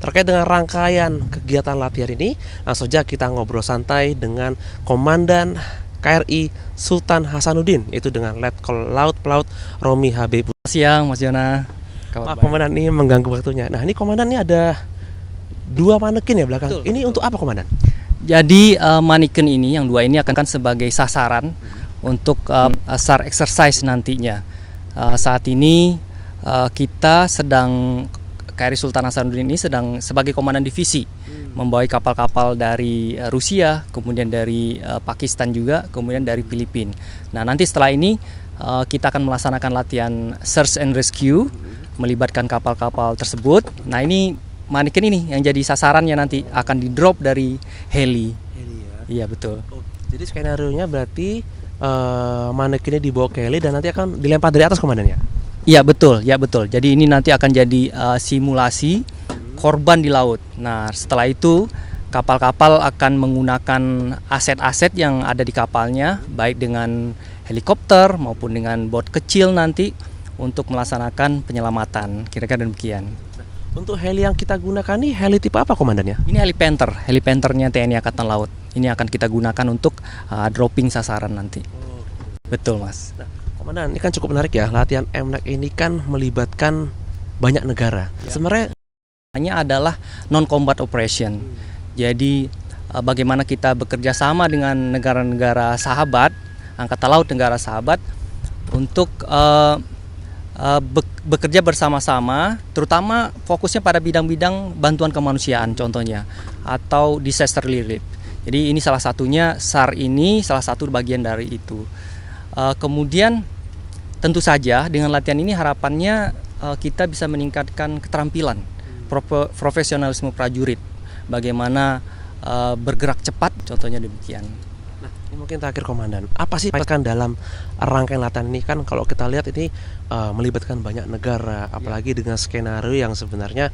Terkait dengan rangkaian kegiatan latihan ini, langsung saja kita ngobrol santai dengan Komandan KRI Sultan Hasanuddin, itu dengan Letkol Laut Pelaut Romi Habib. Siang Mas Yona. Maaf Komandan, ini mengganggu waktunya. Nah ini Komandan, ini ada 2 manekin ya belakang. Betul, ini betul. Untuk apa Komandan? Jadi manekin ini yang 2 ini akan sebagai sasaran untuk SAR exercise nantinya. Saat ini kita sedang KRI Sultan Hasanuddin ini sedang sebagai komandan divisi membawa kapal-kapal dari Rusia, kemudian dari Pakistan juga, kemudian dari Filipina. Nah nanti setelah ini kita akan melaksanakan latihan search and rescue melibatkan kapal-kapal tersebut. Nah ini manekin ini yang jadi sasarannya nanti akan di drop dari heli. Iya betul. Jadi skenario-nya berarti manekinnya dibawa ke heli dan nanti akan dilempar dari atas komandannya? Iya betul, ya betul. Jadi ini nanti akan jadi simulasi korban di laut. Nah setelah itu kapal-kapal akan menggunakan aset-aset yang ada di kapalnya, baik dengan helikopter maupun dengan bot kecil nanti untuk melaksanakan penyelamatan. Kira-kira demikian. Untuk heli yang kita gunakan ini heli tipe apa komandannya? Ini helipanternya TNI Angkatan Laut. Ini akan kita gunakan untuk dropping sasaran nanti. Betul mas. Nah, Komandan, ini kan cukup menarik ya, latihan MNAC ini kan melibatkan banyak negara. Ya. Sebenarnya hanya adalah non-combat operation. Jadi bagaimana kita bekerja sama dengan negara-negara sahabat, Angkatan Laut negara sahabat, untuk bekerja bersama-sama, terutama fokusnya pada bidang-bidang bantuan kemanusiaan contohnya, atau disaster relief. Jadi ini salah satunya, SAR ini salah satu bagian dari itu. Kemudian tentu saja dengan latihan ini harapannya kita bisa meningkatkan keterampilan profesionalisme prajurit, bagaimana bergerak cepat, contohnya demikian. Nah, ini mungkin terakhir Komandan, apa sih kan dalam rangkaian latihan ini kan kalau kita lihat ini melibatkan banyak negara, apalagi dengan skenario yang sebenarnya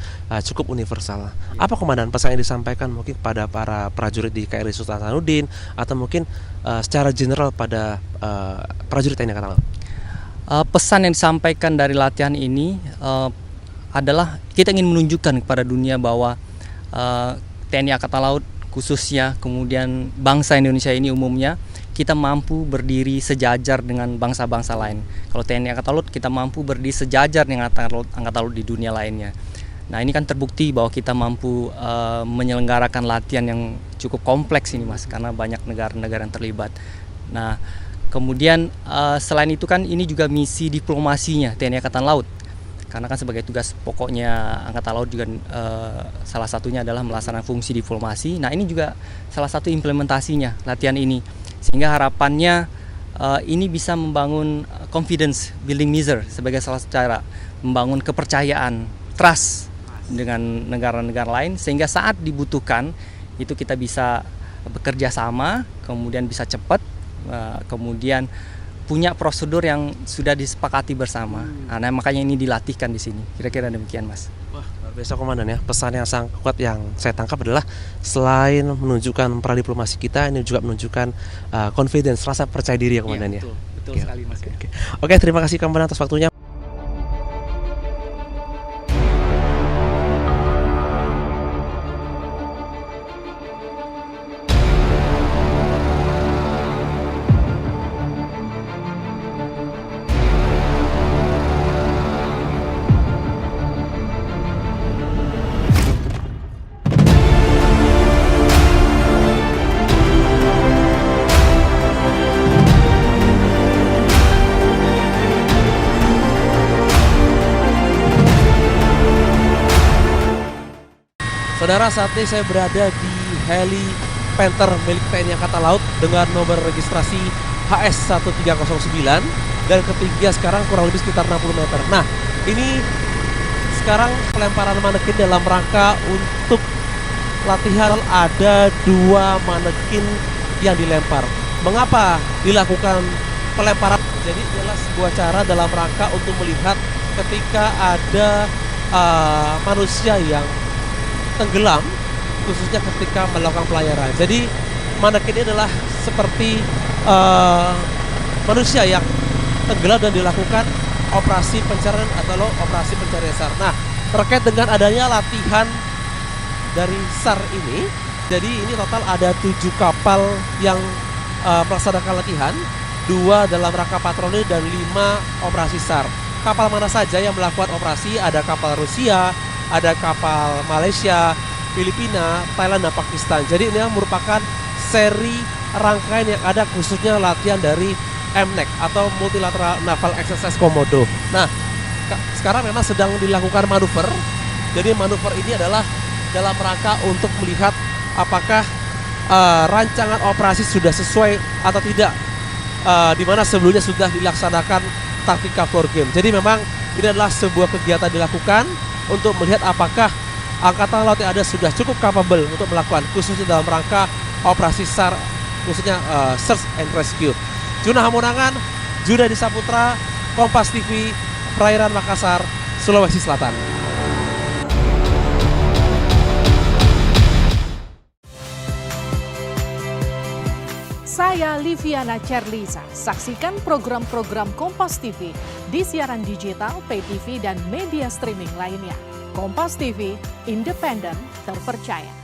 cukup universal. Apa Komandan pesan yang disampaikan mungkin pada para prajurit di KRI Sultan Hasanuddin atau mungkin secara general pada prajurit TNI Angkatan Laut? Pesan yang disampaikan dari latihan ini adalah kita ingin menunjukkan kepada dunia bahwa TNI Angkatan Laut khususnya, kemudian bangsa Indonesia ini umumnya, kita mampu berdiri sejajar dengan bangsa-bangsa lain. Kalau TNI Angkatan Laut kita mampu berdiri sejajar dengan Angkatan Laut di dunia lainnya. Nah ini kan terbukti bahwa kita mampu menyelenggarakan latihan yang cukup kompleks ini mas, karena banyak negara-negara yang terlibat. Nah kemudian selain itu kan ini juga misi diplomasinya TNI Angkatan Laut. Karena kan sebagai tugas pokoknya Angkatan Laut juga salah satunya adalah melaksanakan fungsi diplomasi. Nah ini juga salah satu implementasinya latihan ini. Sehingga harapannya ini bisa membangun confidence building measure sebagai salah satu cara membangun kepercayaan, trust dengan negara-negara lain. Sehingga saat dibutuhkan itu kita bisa bekerja sama, kemudian bisa cepat, kemudian punya prosedur yang sudah disepakati bersama. Nah, makanya ini dilatihkan di sini. Kira-kira demikian, Mas. Wah, luar biasa Komandan ya. Pesan yang sangat kuat yang saya tangkap adalah selain menunjukkan pradiplomasi kita, ini juga menunjukkan confidence, rasa percaya diri ya Komandan ya. Betul sekali, Mas. Oke, terima kasih Komandan atas waktunya. Saudara, saat ini saya berada di heli Panther milik TNI Angkatan Laut dengan nomor registrasi HS1309 dan ketinggian sekarang kurang lebih sekitar 60 meter. Nah, ini sekarang pelemparan manekin dalam rangka untuk latihan. Ada 2 manekin yang dilempar. Mengapa dilakukan pelemparan? Jadi adalah sebuah cara dalam rangka untuk melihat ketika ada manusia yang tenggelam, khususnya ketika melakukan pelayaran. Jadi manekin ini adalah seperti eh, manusia yang tenggelam dan dilakukan operasi pencarian atau operasi pencarian SAR. Nah, terkait dengan adanya latihan dari SAR ini, jadi ini total ada 7 kapal yang melaksanakan latihan, 2 dalam rangka patroli dan 5 operasi SAR. Kapal mana saja yang melakukan operasi? Ada kapal Rusia, ada kapal Malaysia, Filipina, Thailand, dan Pakistan. Jadi ini merupakan seri rangkaian yang ada khususnya latihan dari MNEC atau Multilateral Naval Exercise Komodo. Nah, sekarang memang sedang dilakukan manuver. Jadi manuver ini adalah dalam rangka untuk melihat apakah rancangan operasi sudah sesuai atau tidak, di mana sebelumnya sudah dilaksanakan taktika floor game. Jadi memang ini adalah sebuah kegiatan dilakukan untuk melihat apakah Angkatan Laut yang ada sudah cukup capable untuk melakukan, khususnya dalam rangka operasi SAR, khususnya Search and Rescue. Juna Hamonangan, Juna Disaputra, Kompas TV, Perairan Makassar, Sulawesi Selatan. Saya Liviana Cerlisa. Saksikan program-program Kompas TV di siaran digital, pay TV, dan media streaming lainnya. Kompas TV, independen, terpercaya.